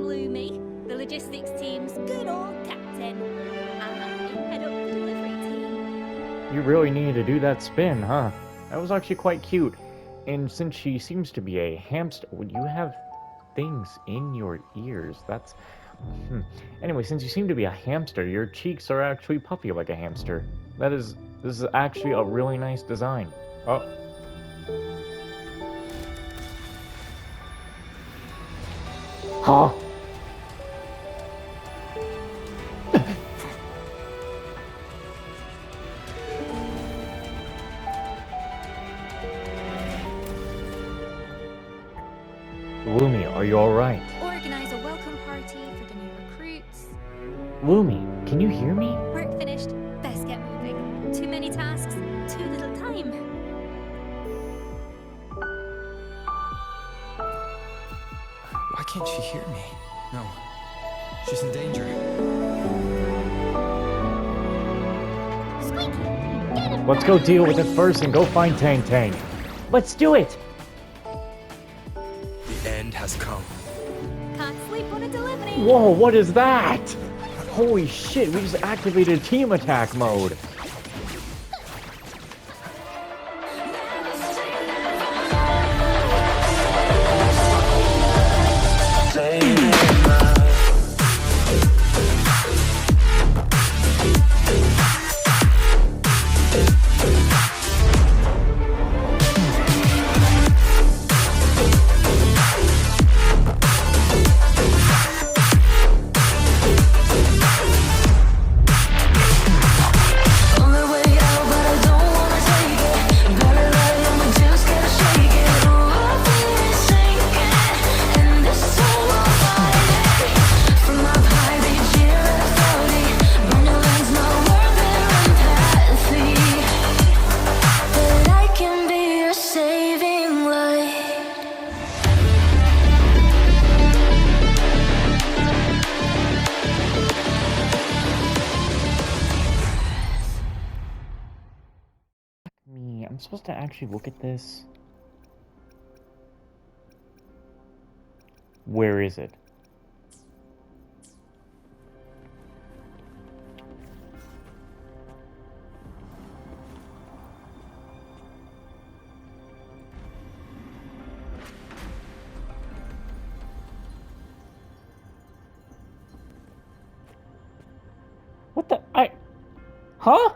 Lumi, the logistics team's good old captain. I'm happy to head up the delivery team. You really needed to do that spin, huh? That was actually quite cute. And since she seems to be a hamster, would you have things in your ears? That's... Anyway, since you seem to be a hamster, your cheeks are actually puffy like a hamster. This is actually a really nice design. Oh. Huh? Lumi, are you alright? Organize a welcome party for the new recruits. Lumi, can you hear me? Work finished. Best get moving. Too many tasks, too little time. Why can't she hear me? No. She's in danger. Squeaky, get him! Let's go deal with it first and go find Tang Tang. Let's do it! The end has come. Can't sleep on a delivery. Whoa, what is that? Holy shit, we just activated team attack mode. I'm supposed to actually look at this. Where is it? What the? Huh?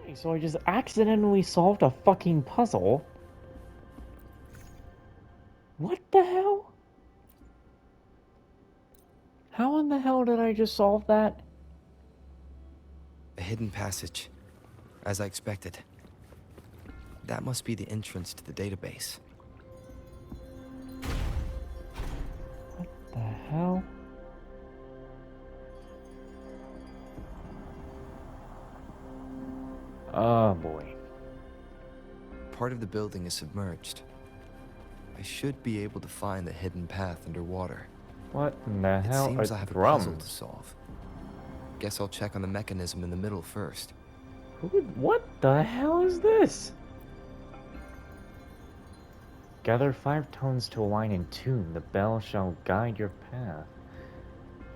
Okay, so I just accidentally solved a fucking puzzle. What the hell? How in the hell did I just solve that? A hidden passage, as I expected. That must be the entrance to the database. What the hell? Oh boy. Part of the building is submerged. I should be able to find the hidden path underwater. What in the hell? It seems I have a puzzle to solve. Guess I'll check on the mechanism in the middle first. What the hell is this? Gather 5 tones to align in tune. The bell shall guide your path.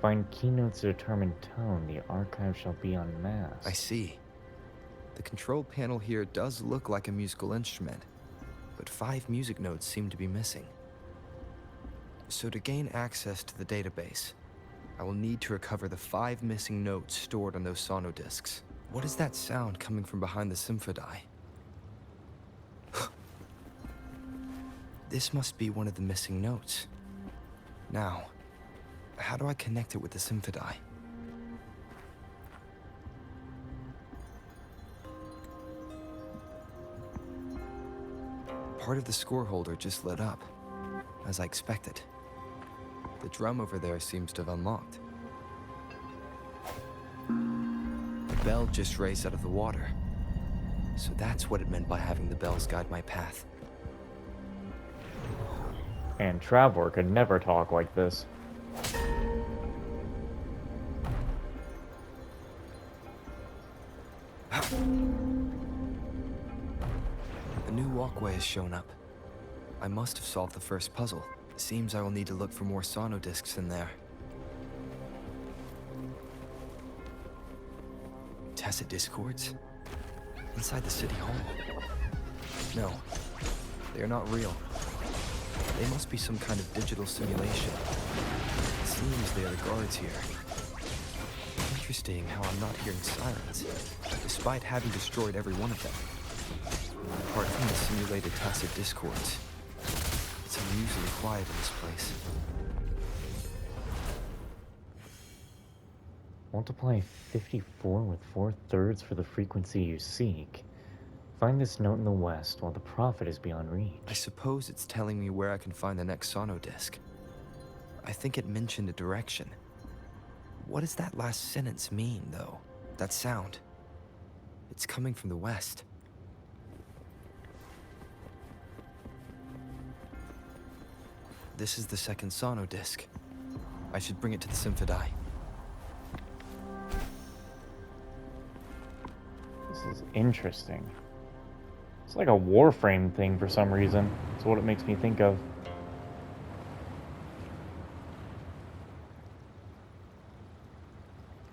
Find keynotes to determine tone. The archive shall be unmasked. I see. The control panel here does look like a musical instrument, but 5 music notes seem to be missing. So to gain access to the database, I will need to recover the 5 missing notes stored on those sonodiscs. What is that sound coming from behind the symphodi? This must be one of the missing notes. Now, how do I connect it with the symphodi? Part of the score holder just lit up, as I expected. The drum over there seems to have unlocked. The bell just raised out of the water. So that's what it meant by having the bells guide my path. And Traveler could never talk like this. A new walkway has shown up. I must have solved the first puzzle. Seems I will need to look for more sono discs in there. Tacit discords? Inside the city hall? No, they are not real. They must be some kind of digital simulation. It seems they are the guards here. Interesting how I'm not hearing sirens, despite having destroyed every one of them. Apart from the simulated tacit discords, it's unusually quiet in this place. Multiply 54 with 4/3 for the frequency you seek. Find this note in the west while the prophet is beyond reach. I suppose it's telling me where I can find the next sono disc. I think it mentioned a direction. What does that last sentence mean, though? That sound. It's coming from the west. This is the second sono disc. I should bring it to the Symphodi. This is interesting. It's like a Warframe thing for some reason. That's what it makes me think of.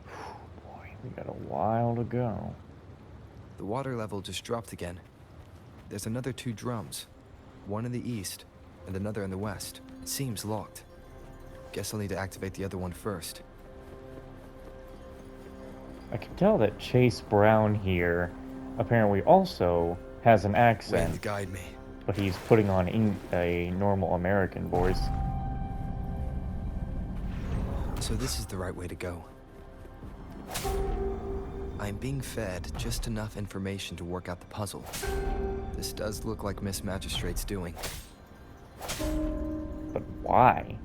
Boy, we got a while to go. The water level just dropped again. There's another 2 drums. One in the east, and another in the west. It seems locked. Guess I'll need to activate the other one first. I can tell that Chase Brown here apparently also has an Way accent, to guide me. but he's putting on a normal American voice. So this is the right way to go. I'm being fed just enough information to work out the puzzle. This does look like Miss Magistrate's doing. But why?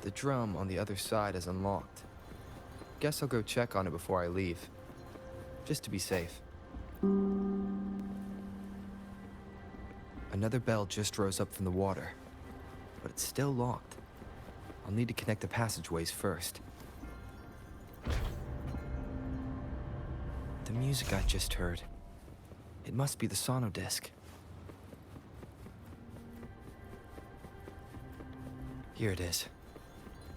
The drum on the other side is unlocked. Guess I'll go check on it before I leave. Just to be safe. Another bell just rose up from the water, but it's still locked. I'll need to connect the passageways first. The music I just heard. It must be the sono disc. Here it is.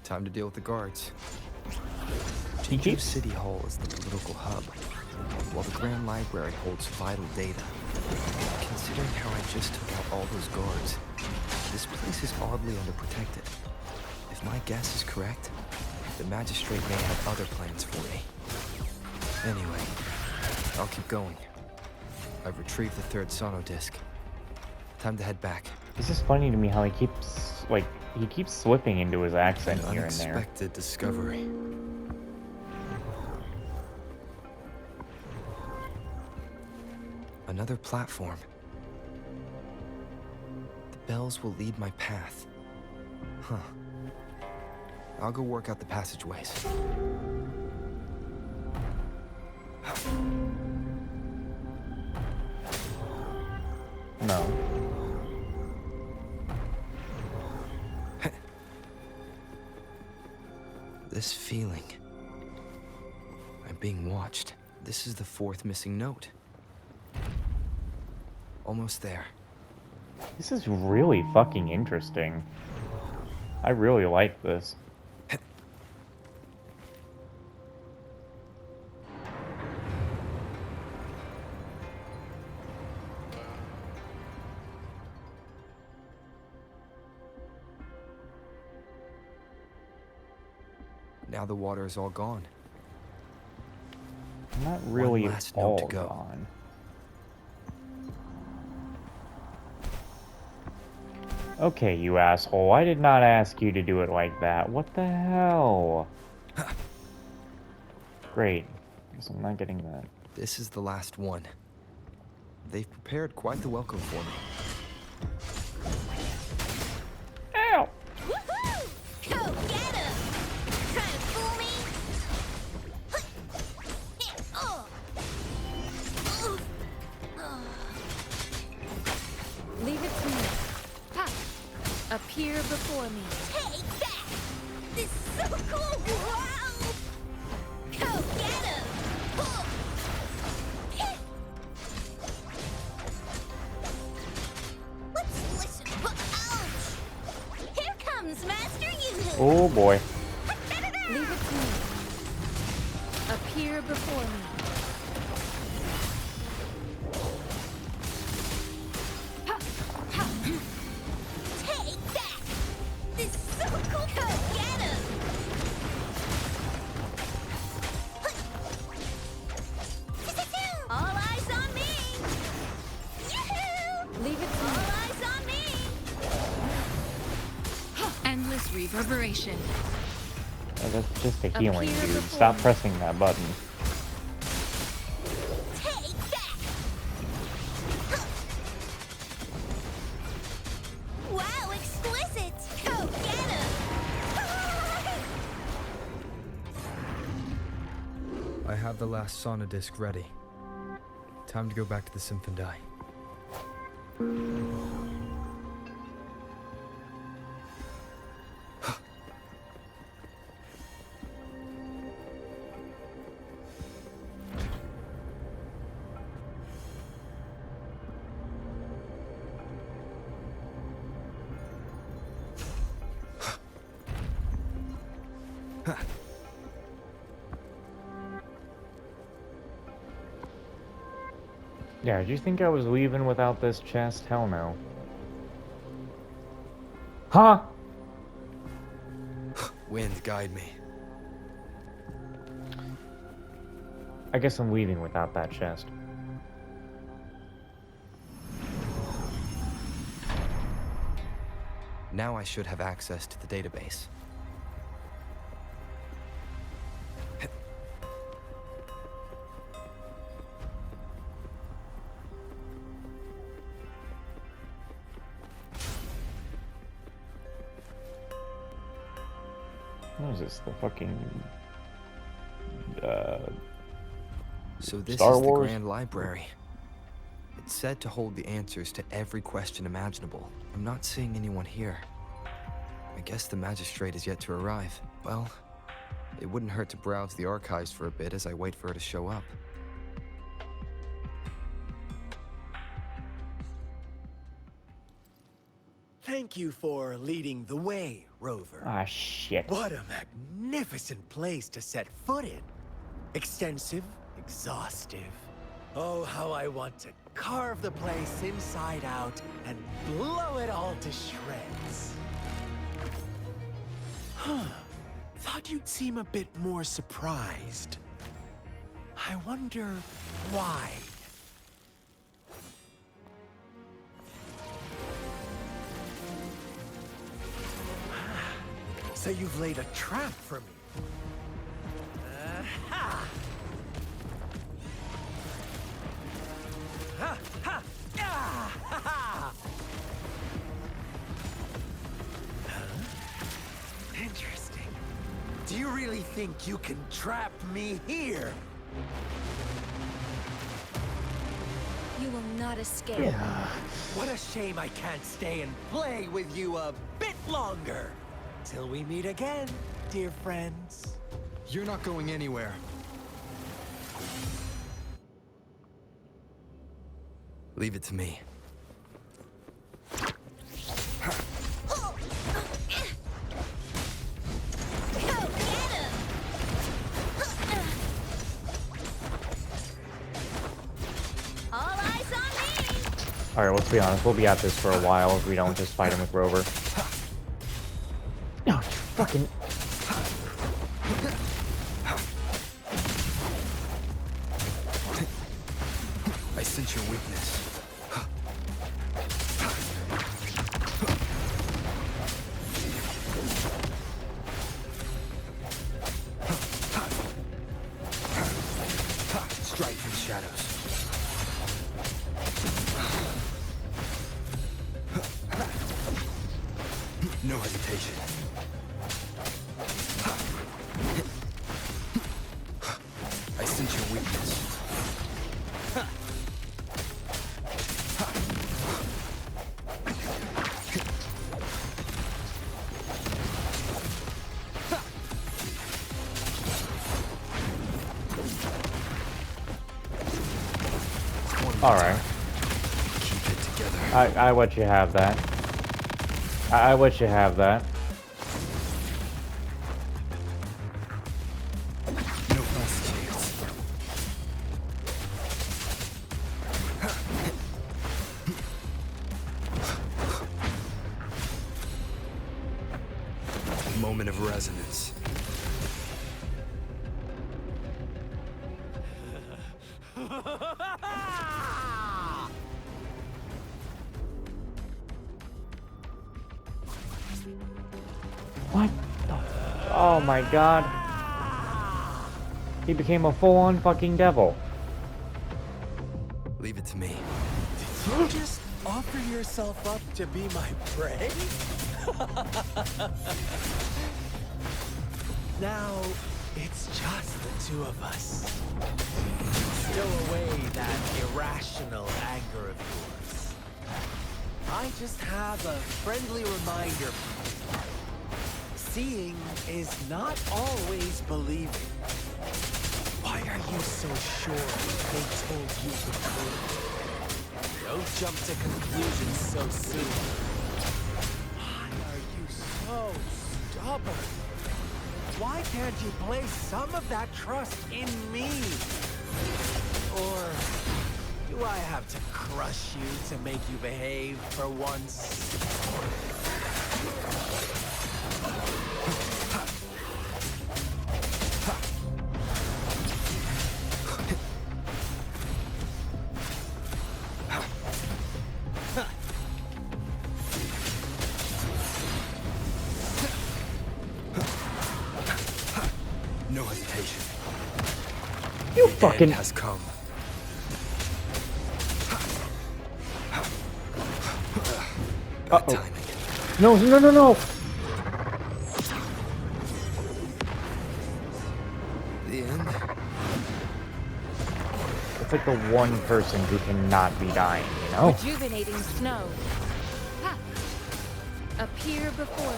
Time to deal with the guards. He keeps City Hall is the political hub, while the Grand Library holds vital data. Considering how I just took out all those guards, this place is oddly underprotected. If my guess is correct, the magistrate may have other plans for me. Anyway, I'll keep going. I've retrieved the 3rd sono disc. Time to head back. It's just funny to me how he keeps slipping into his accent An here and there. unexpected discovery. Another platform. The bells will lead my path. Huh. I'll go work out the passageways. No. This feeling. I'm being watched. This is the 4th missing note. Almost there. This is really fucking interesting. I really like this. Now the water is all gone. Not really One last all note to go. gone. Okay, you asshole. I did not ask you to do it like that. What the hell? Great. Guess I'm not getting that. This is the last one. They've prepared quite the welcome for me. Ow! Woohoo! Go get him! Trying to fool me? Leave it to me. Ha! Appear before me. Take that! This is so cool! Wow! Go get him! Oh boy. Leave it to me. Appear before me. Take that! This is so cool! Go get him! All eyes on me! Yoo-hoo! Leave it to All me. eyes on me! Endless reverberation. Oh, that's just a healing, Appear dude. before Stop me. pressing that button. Take that! Wow, exquisite! Go get him! I have the last sauna disc ready. Time to go back to the Symphondai. Yeah, did you think I was leaving without this chest? Hell no. Huh? Wind, guide me. I guess I'm leaving without that chest. Now I should have access to the database. What is this? The fucking... So this Star is the Wars? Grand Library. It's said to hold the answers to every question imaginable. I'm not seeing anyone here. I guess the magistrate is yet to arrive. Well, it wouldn't hurt to browse the archives for a bit as I wait for her to show up. Thank you for leading the way, Rover. Ah, shit. What a magnificent place to set foot in. Extensive, exhaustive. Oh, how I want to carve the place inside out and blow it all to shreds. Huh. Thought you'd seem a bit more surprised. I wonder why. So you've laid a trap for me. Aha! Ha, ha, ah, ha, ha. Huh? Interesting. Do you really think you can trap me here? You will not escape. What a shame I can't stay and play with you a bit longer. Till we meet again, dear friends. You're not going anywhere. Leave it to me. Go get him! All eyes on me! Alright, let's be honest. We'll be at this for a while if we don't just fight him with Rover. No, fucking... I sense your weakness. Strike from the shadows. No hesitation. I sense your weakness. Alright. Keep it together. I let you have that. I let you have that. moment of resonance. What the? Oh my god. He became a full-on fucking devil. Leave it to me. Did you just offer yourself up to be my prey? Now, it's just the two of us. Stow away that irrational anger of yours. I just have a friendly reminder for you. Seeing is not always believing. Why are you so sure they told you the truth? Don't jump to conclusions so soon. Why are you so stubborn? Why can't you place some of that trust in me? Or do I have to crush you to make you behave for once? No hesitation. You The fucking. end has come. Good Uh-oh. timing. No, no, no, no! The end? It's like the one person who cannot be dying, you know? Rejuvenating snow. Ha! Appear before me.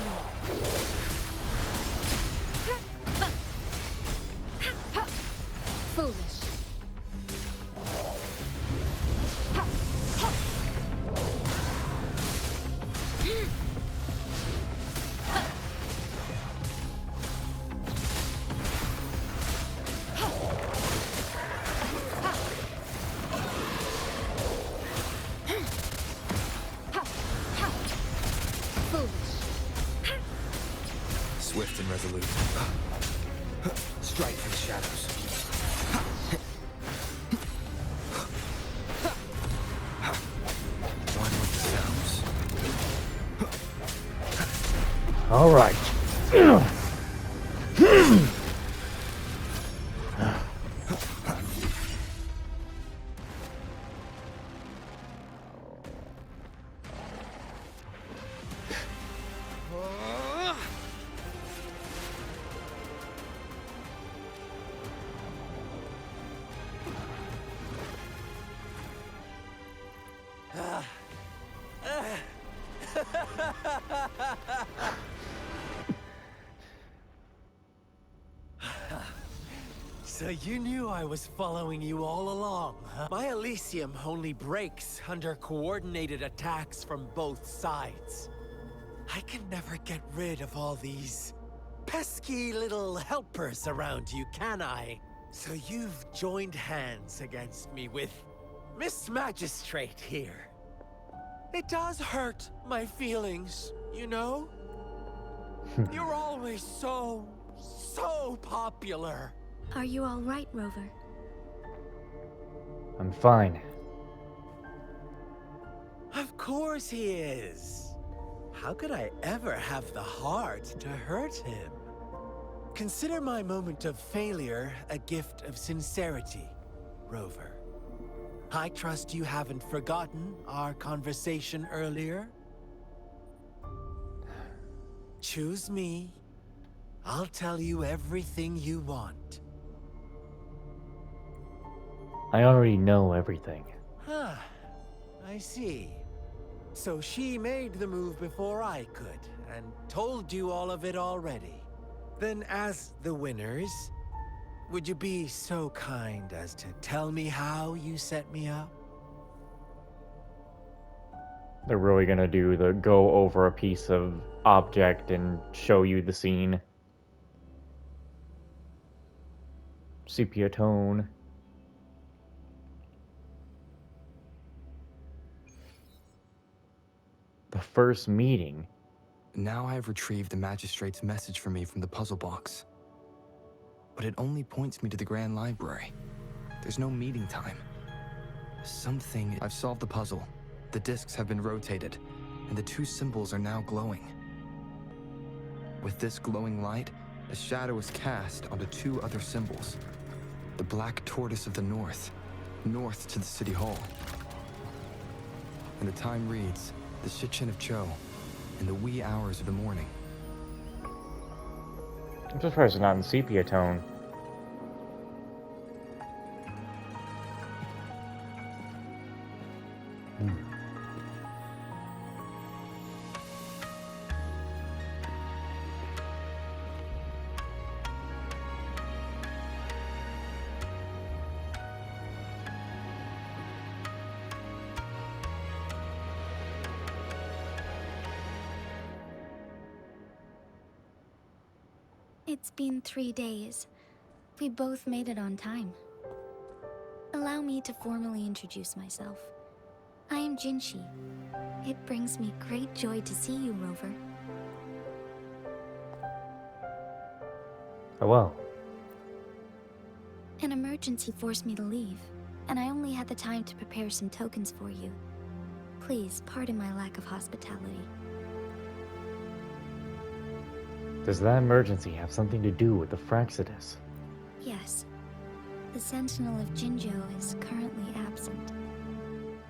Foolish. Swift and resolute. Strike from the shadows. One with the sounds. Alright. So you knew I was following you all along, huh? My Elysium only breaks under coordinated attacks from both sides. I can never get rid of all these pesky little helpers around you, can I? So you've joined hands against me with Miss Magistrate here. It does hurt my feelings, you know? You're always so popular. Are you all right, Rover? I'm fine. Of course he is. How could I ever have the heart to hurt him? Consider my moment of failure a gift of sincerity, Rover. I trust you haven't forgotten our conversation earlier. Choose me. I'll tell you everything you want. I already know everything. Huh. I see. So she made the move before I could, and told you all of it already. Then as the winners, would you be so kind as to tell me how you set me up? They're really gonna do the go over a piece of object and show you the scene. Sepia tone. The first meeting. Now I have retrieved the magistrate's message for me from the puzzle box. But it only points me to the Grand Library. There's no meeting time. I've solved the puzzle. The discs have been rotated, and the two symbols are now glowing. With this glowing light, a shadow is cast onto two other symbols. The black tortoise of the north to the city hall. And the time reads, the Shichen of Cho, in the wee hours of the morning. I'm surprised it's not in sepia tone. It's been 3 days. We both made it on time. Allow me to formally introduce myself. I am Jinshi. It brings me great joy to see you, Rover. Hello. An emergency forced me to leave, and I only had the time to prepare some tokens for you. Please pardon my lack of hospitality. Does that emergency have something to do with the Fraxidus? Yes. The Sentinel of Jinjo is currently absent.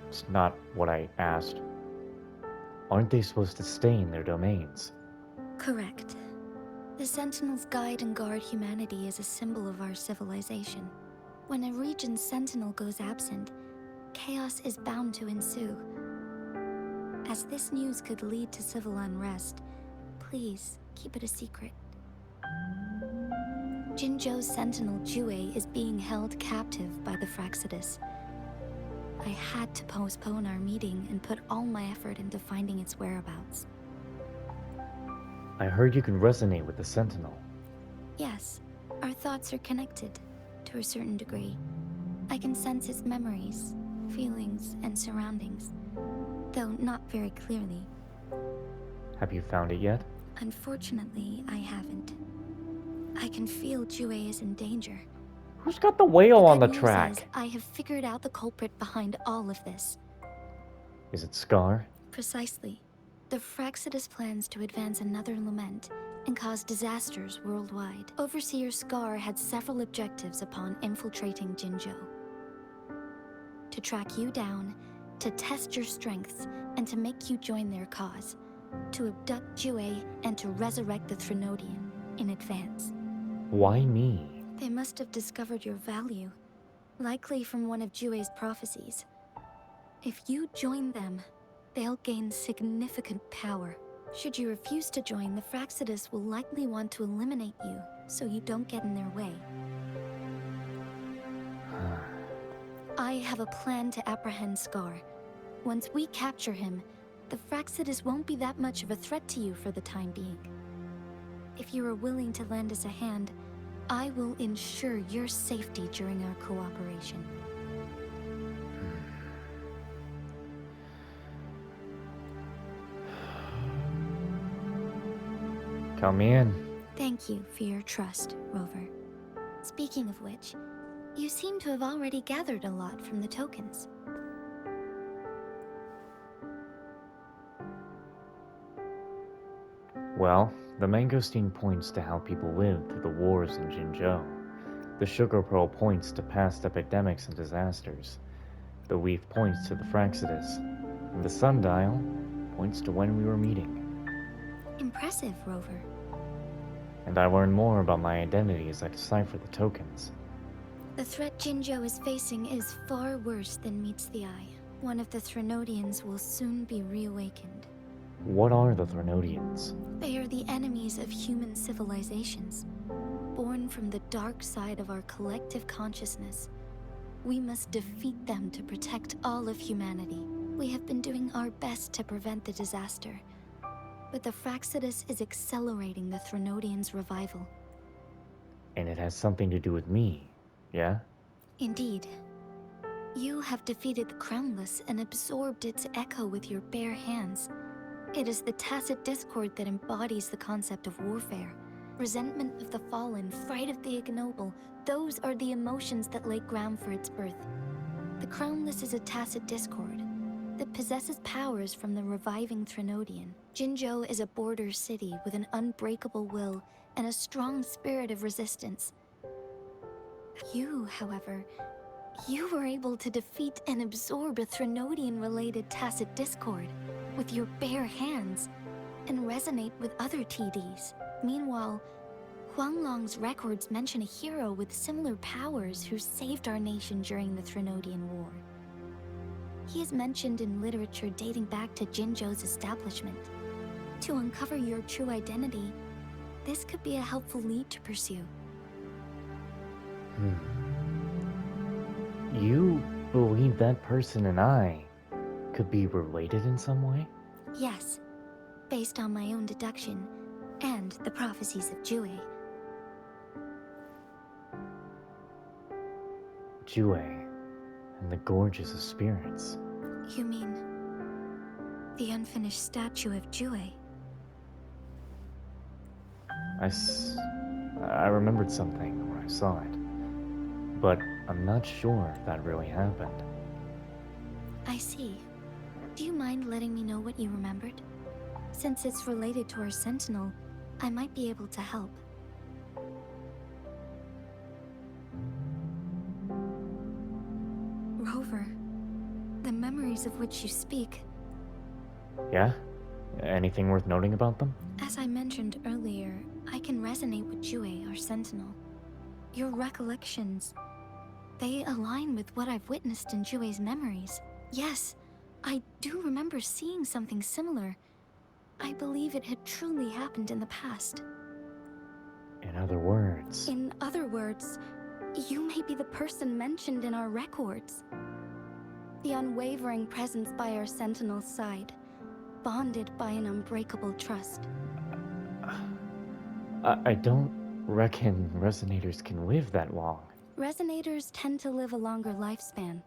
It's not what I asked. Aren't they supposed to stay in their domains? Correct. The Sentinels guide and guard humanity as a symbol of our civilization. When a region's sentinel goes absent, chaos is bound to ensue. As this news could lead to civil unrest, please keep it a secret. Jinjo's sentinel Jue is being held captive by the Fraxidus. I had to postpone our meeting and put all my effort into finding its whereabouts. I heard you can resonate with the Sentinel. Yes, our thoughts are connected, to a certain degree. I can sense its memories, feelings, and surroundings, though not very clearly. Have you found it yet? Unfortunately, I haven't. I can feel Jue is in danger. Who's got the whale on the good news track? is I have figured out the culprit behind all of this. Is it Scar? Precisely. The Fraxidus plans to advance another lament and cause disasters worldwide. Overseer Scar had several objectives upon infiltrating Jinjo. To track you down, to test your strengths, and to make you join their cause. To abduct Jue and to resurrect the Threnodian in advance. Why me? They must have discovered your value, likely from one of Jue's prophecies. If you join them, they'll gain significant power. Should you refuse to join, the Fraxidus will likely want to eliminate you, so you don't get in their way. I have a plan to apprehend Scar. Once we capture him, the Fraxidus won't be that much of a threat to you for the time being. If you are willing to lend us a hand, I will ensure your safety during our cooperation. Come in. Thank you for your trust, Rover. Speaking of which, you seem to have already gathered a lot from the tokens. Well, the mangosteen points to how people lived through the wars in Jinzhou. The sugar pearl points to past epidemics and disasters. The leaf points to the Fraxidus. And the sundial points to when we were meeting. Impressive, Rover. And I learned more about my identity as I decipher the tokens. The threat Jinjo is facing is far worse than meets the eye. One of the Threnodians will soon be reawakened. What are the Threnodians? They are the enemies of human civilizations, born from the dark side of our collective consciousness. We must defeat them to protect all of humanity. We have been doing our best to prevent the disaster, but the Fraxidus is accelerating the Threnodians' revival. And it has something to do with me, yeah? Indeed. You have defeated the Crownless and absorbed its echo with your bare hands. It is the tacit discord that embodies the concept of warfare. Resentment of the fallen, fright of the ignoble, those are the emotions that lay ground for its birth. The Crownless is a tacit discord that possesses powers from the reviving Threnodian. Jinzhou is a border city with an unbreakable will and a strong spirit of resistance. You, however, you were able to defeat and absorb a Threnodian-related tacit discord with your bare hands and resonate with other TDs. Meanwhile, Huanglong's records mention a hero with similar powers who saved our nation during the Threnodian War. He is mentioned in literature dating back to Jinzhou's establishment. To uncover your true identity, this could be a helpful lead to pursue. You believe that person and I could be related in some way? Yes, based on my own deduction and the prophecies of Jue. Jue and the Gorges of Spirits. You mean the unfinished statue of Jue? I remembered something when I saw it, but I'm not sure if that really happened. I see. Do you mind letting me know what you remembered? Since it's related to our sentinel, I might be able to help. Rover, the memories of which you speak, Yeah? Anything worth noting about them? as I mentioned earlier, I can resonate with Jue, our sentinel. Your recollections, they align with what I've witnessed in Jue's memories. Yes, I do remember seeing something similar. I believe it had truly happened in the past. In other words... In other words, you may be the person mentioned in our records. The unwavering presence by our sentinel's side, bonded by an unbreakable trust. I don't reckon resonators can live that long. Resonators tend to live a longer lifespan,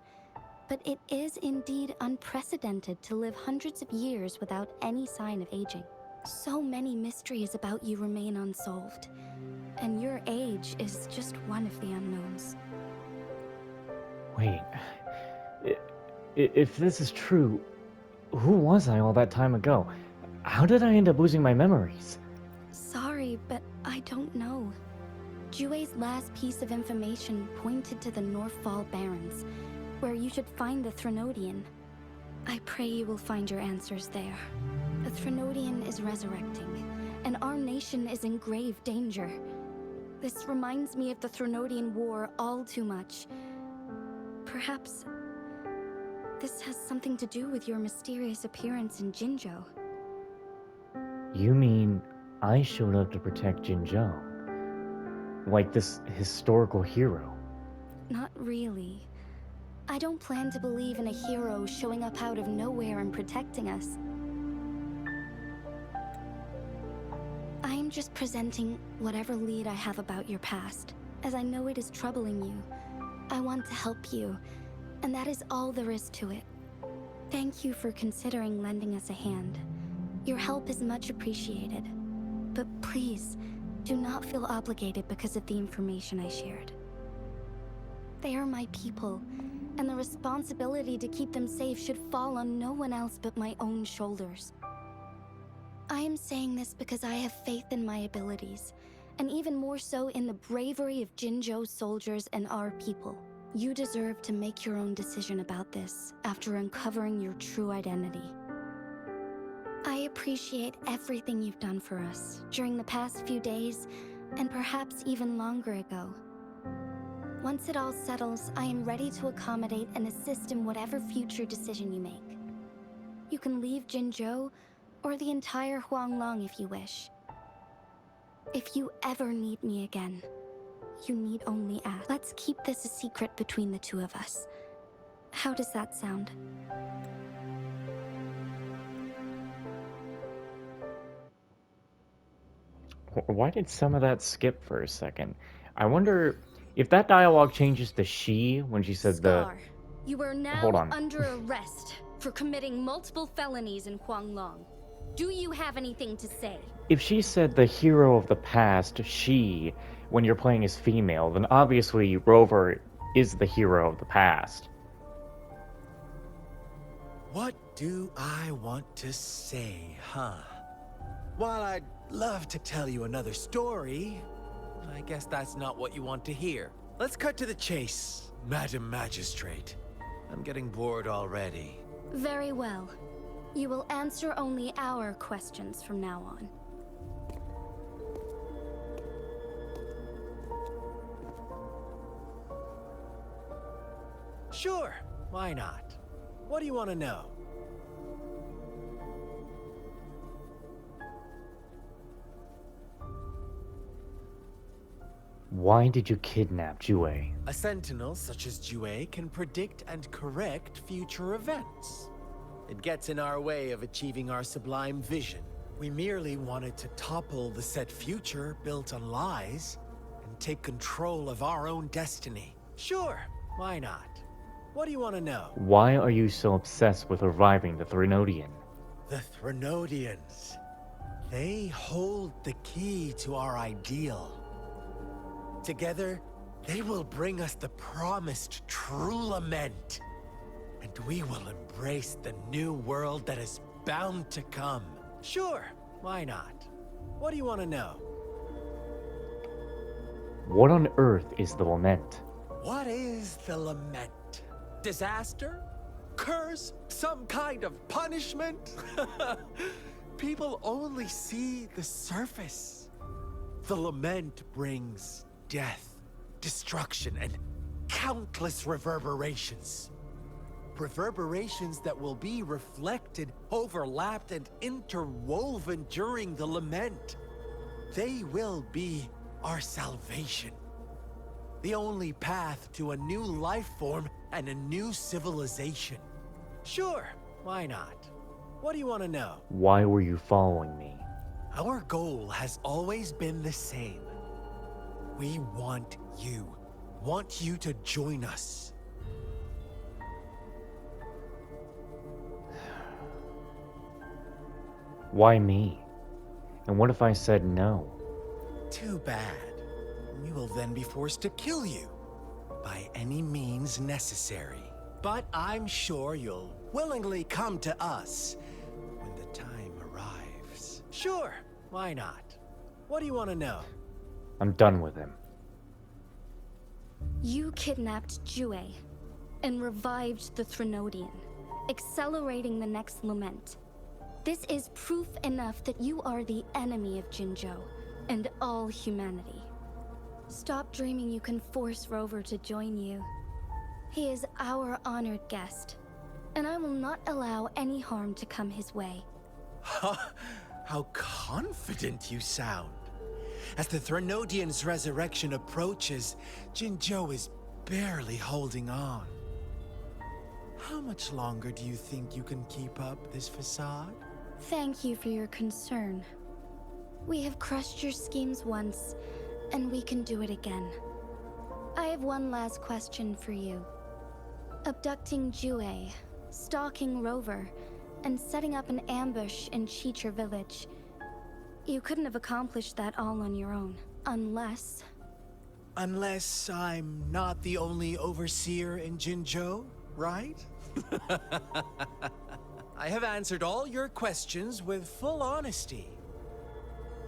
but it is indeed unprecedented to live hundreds of years without any sign of aging. So many mysteries about you remain unsolved, and your age is just one of the unknowns. Wait... If this is true, who was I all that time ago? How did I end up losing my memories? Sorry, but I don't know. Jue's last piece of information pointed to the Northfall Barrens, where you should find the Threnodian. I pray you will find your answers there. The Threnodian is resurrecting, and our nation is in grave danger. This reminds me of the Threnodian War all too much. Perhaps this has something to do with your mysterious appearance in Jinzhou. You mean I showed up to protect Jinzhou? Like this historical hero? Not really. I don't plan to believe in a hero showing up out of nowhere and protecting us. I am just presenting whatever lead I have about your past, as I know it is troubling you. I want to help you, and that is all there is to it. Thank you for considering lending us a hand. Your help is much appreciated. But please, do not feel obligated because of the information I shared. They are my people, and the responsibility to keep them safe should fall on no one else but my own shoulders. I am saying this because I have faith in my abilities, and even more so in the bravery of Jinzhou soldiers and our people. You deserve to make your own decision about this after uncovering your true identity. I appreciate everything you've done for us during the past few days, and perhaps even longer ago. Once it all settles, I am ready to accommodate and assist in whatever future decision you make. You can leave Jinzhou, or the entire Huanglong if you wish. If you ever need me again, you need only ask. Let's keep this a secret between the two of us. How does that sound? Why did some of that skip for a second? I wonder if that dialogue changes to she when she said Scar, you are now Hold on. under arrest for committing multiple felonies in Huanglong. Do you have anything to say? If she said the hero of the past, she, when you're playing as female, then obviously Rover is the hero of the past. What do I want to say, huh? While I'd love to tell you another story, I guess that's not what you want to hear. Let's cut to the chase, Madam Magistrate. I'm getting bored already. Very well. You will answer only our questions from now on. Sure, why not? What do you want to know? Why did you kidnap Jue? A sentinel such as Jue can predict and correct future events. It gets in our way of achieving our sublime vision. We merely wanted to topple the set future built on lies and take control of our own destiny. Sure, why not? What do you want to know? Why are you so obsessed with reviving the Threnodian? The Threnodians. They hold the key to our ideal. Together, they will bring us the promised true lament. And we will embrace the new world that is bound to come. Sure, why not? What do you want to know? What on earth is the lament? What is the lament? Disaster? Curse? Some kind of punishment? People only see the surface. The lament brings death, destruction, and countless reverberations. Reverberations that will be reflected, overlapped, and interwoven during the lament. They will be our salvation. The only path to a new life form and a new civilization. Sure, why not? What do you want to know? Why were you following me? Our goal has always been the same. We want you to join us. Why me? And what if I said no? Too bad. We will then be forced to kill you by any means necessary. But I'm sure you'll willingly come to us when the time arrives. Sure, why not? What do you want to know? I'm done with him. You kidnapped Jue and revived the Threnodian, accelerating the next lament. This is proof enough that you are the enemy of Jinzhou and all humanity. Stop dreaming you can force Rover to join you. He is our honored guest, and I will not allow any harm to come his way. How confident you sound. As the Threnodian's resurrection approaches, Jinzhou is barely holding on. How much longer do you think you can keep up this facade? Thank you for your concern. We have crushed your schemes once, and we can do it again. I have one last question for you. Abducting Jue, stalking Rover, and setting up an ambush in Cheecher village. You couldn't have accomplished that all on your own, unless... Unless I'm not the only overseer in Jinzhou, right? I have answered all your questions with full honesty.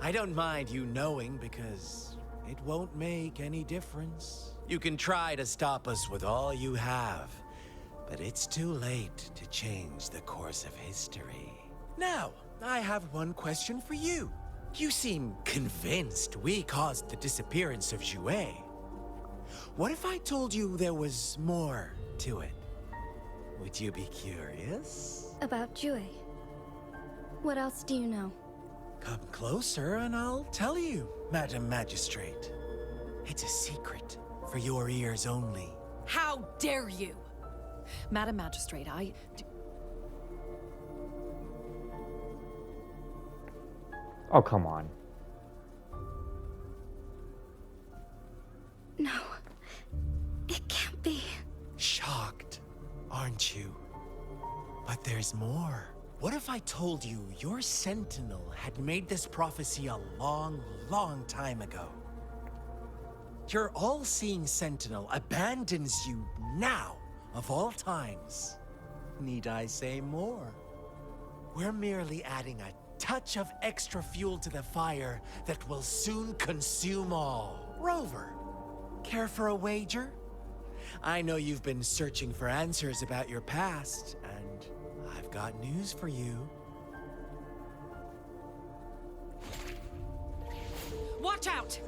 I don't mind you knowing because it won't make any difference. You can try to stop us with all you have, but it's too late to change the course of history. Now, I have one question for you. You seem convinced we caused the disappearance of Jue. What if I told you there was more to it? Would you be curious? About Jue. What else do you know? Come closer and I'll tell you, Madam Magistrate. It's a secret for your ears only. How dare you? Madam Magistrate, Oh, come on. No. It can't be. Shocked, aren't you? But there's more. What if I told you your sentinel had made this prophecy a long, long time ago? Your all-seeing sentinel abandons you now, of all times. Need I say more? We're merely adding a touch of extra fuel to the fire that will soon consume all. Rover, care for a wager? I know you've been searching for answers about your past, and I've got news for you. Watch out!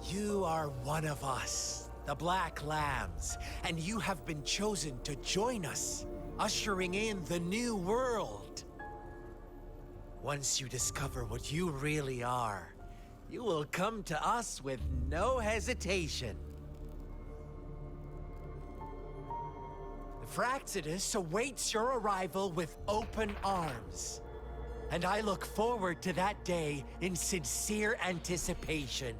You are one of us, the Black Lambs, and you have been chosen to join us, ushering in the new world. Once you discover what you really are, you will come to us with no hesitation. The Fraxidus awaits your arrival with open arms, and I look forward to that day in sincere anticipation.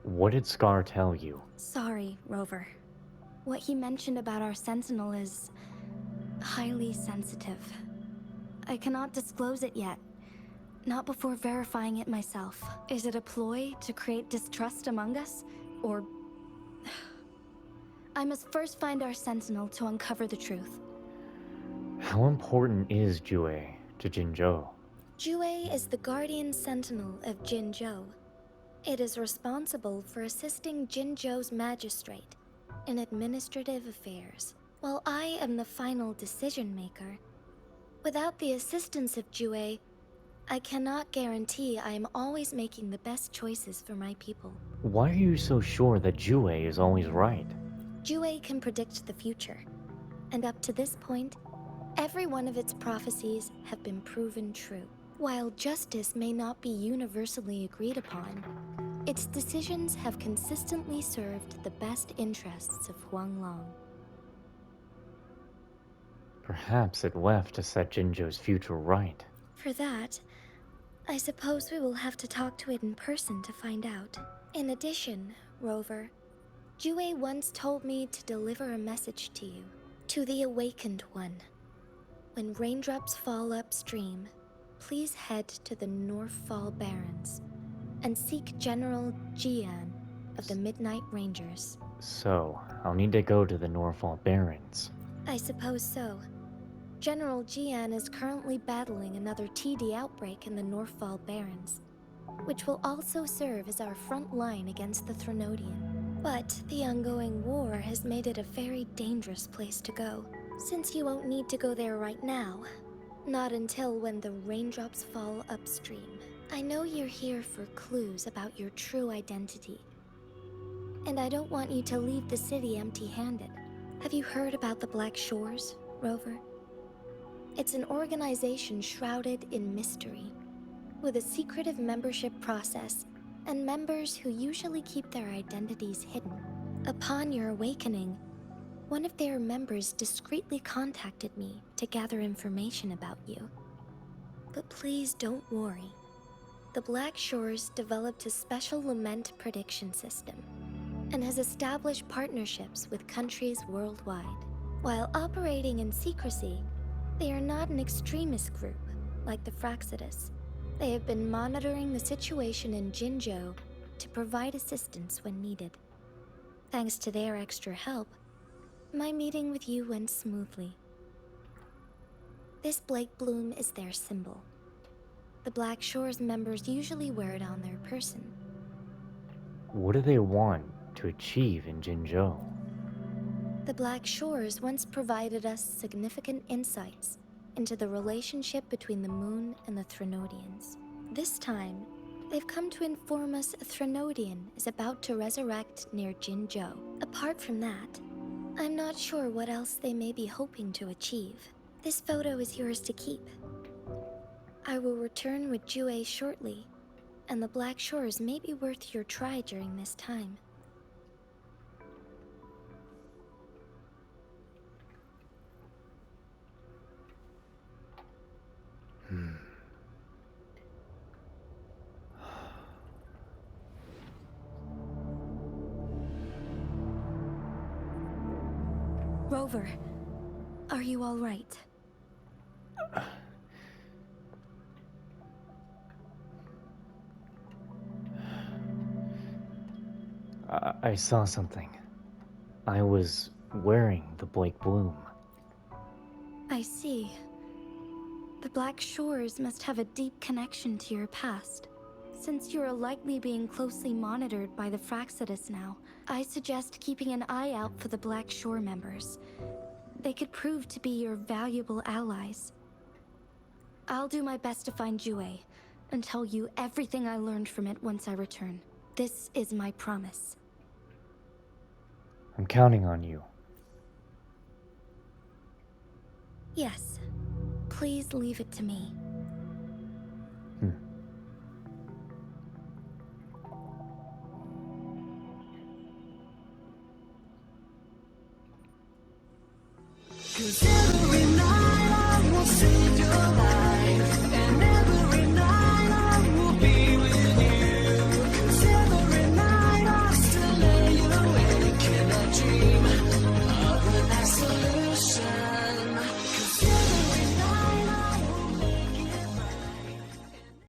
What did Scar tell you? Sorry, Rover. What he mentioned about our sentinel is highly sensitive. I cannot disclose it yet. Not before verifying it myself. Is it a ploy to create distrust among us? Or... I must first find our sentinel to uncover the truth. How important is Jue to Jinzhou? Jue is the guardian sentinel of Jinzhou. It is responsible for assisting Jinzhou's magistrate in administrative affairs, while I am the final decision maker. Without the assistance of Jue, I cannot guarantee I am always making the best choices for my people. Why are you so sure that Jue is always right? Jue can predict the future, and up to this point, every one of its prophecies have been proven true. While justice may not be universally agreed upon, its decisions have consistently served the best interests of Huanglong. Perhaps it left to set Jinzhou's future right. For that, I suppose we will have to talk to it in person to find out. In addition, Rover, Jue once told me to deliver a message to you, to the Awakened One. When raindrops fall upstream, please head to the Northfall Barrens and seek General Jian of the Midnight Rangers. So, I'll need to go to the Northfall Barrens. I suppose so. General Jian is currently battling another TD outbreak in the Northfall Barrens, which will also serve as our front line against the Threnodian. But the ongoing war has made it a very dangerous place to go. Since you won't need to go there right now, not until when the raindrops fall upstream. I know you're here for clues about your true identity, and I don't want you to leave the city empty-handed. Have you heard about the Black Shores, Rover? It's an organization shrouded in mystery, with a secretive membership process and members who usually keep their identities hidden. Upon your awakening, one of their members discreetly contacted me to gather information about you. But please don't worry. The Black Shores developed a special lament prediction system and has established partnerships with countries worldwide. While operating in secrecy, they are not an extremist group like the Fraxidus. They have been monitoring the situation in Jinzhou to provide assistance when needed. Thanks to their extra help, my meeting with you went smoothly. This Blake Bloom is their symbol. The Black Shores members usually wear it on their person. What do they want to achieve in Jinzhou? The Black Shores once provided us significant insights into the relationship between the moon and the Threnodians. This time, they've come to inform us a Threnodian is about to resurrect near Jinzhou. Apart from that, I'm not sure what else they may be hoping to achieve. This photo is yours to keep. I will return with Jue shortly, and the Black Shores may be worth your try during this time. Rover, are you all right? I saw something. I was wearing the Blake Bloom. I see. The Black Shores must have a deep connection to your past. Since you are likely being closely monitored by the Fraxidus now, I suggest keeping an eye out for the Black Shore members. They could prove to be your valuable allies. I'll do my best to find Jue, and tell you everything I learned from it once I return. This is my promise. I'm counting on you. Yes. Please leave it to me.